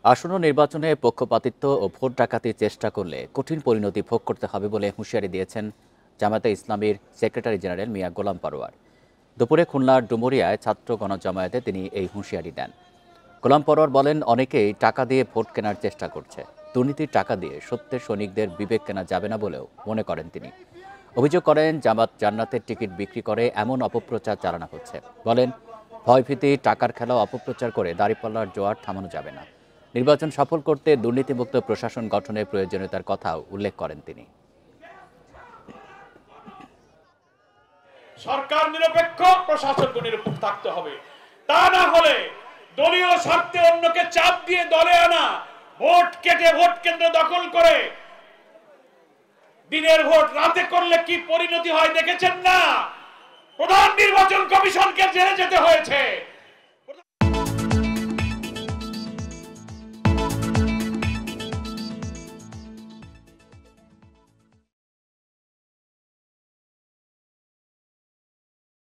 আসন্ন নির্বাচনে পক্ষপাতিত্ব ও ভোট ডাকাতির চেষ্টা করলে কঠিন পরিণতি ভোগ করতে হবে বলে হুঁশিয়ারি দিয়েছেন জামায়াতে ইসলামীর সেক্রেটারি জেনারেল মিয়া গোলাম পরোয়ার। দুপুরে খুলনার ডুমুরিয়ায় ছাত্র গণজামায়াতে তিনি এই হুঁশিয়ারি দেন। গোলাম পরোয়ার বলেন, অনেকেই টাকা দিয়ে ভোট কেনার চেষ্টা করছে। দুর্নীতির টাকা দিয়ে সত্যের সৈনিকদের বিবেক কেনা যাবে না বলেও মনে করেন তিনি। অভিযোগ করেন, জামাত জান্নাতের টিকিট বিক্রি করে এমন অপপ্রচার চালানো হচ্ছে। বলেন, ভয়ভীতি, টাকার খেলা অপপ্রচার করে দাঁড়িপাল্লার জোয়ার থামানো যাবে না। নির্বাচন সফল করতে দুর্নীতিমুক্ত প্রশাসন গঠনের প্রয়োজনীয়তার কথাও উল্লেখ করেন তিনি। সরকার নিরপেক্ষ, প্রশাসনকে নিরপেক্ষ থাকতে হবে। তা না হলে দলীয় স্বার্থে অন্যকে চাপ দিয়ে দলে আনা, ভোট কেটে ভোট কেন্দ্র দখল করে দিনের ভোট রাতে করলে কি পরিণতি হয় দেখেছেন না? প্রধান নির্বাচন কমিশনকে জেলে যেতে হয়েছে।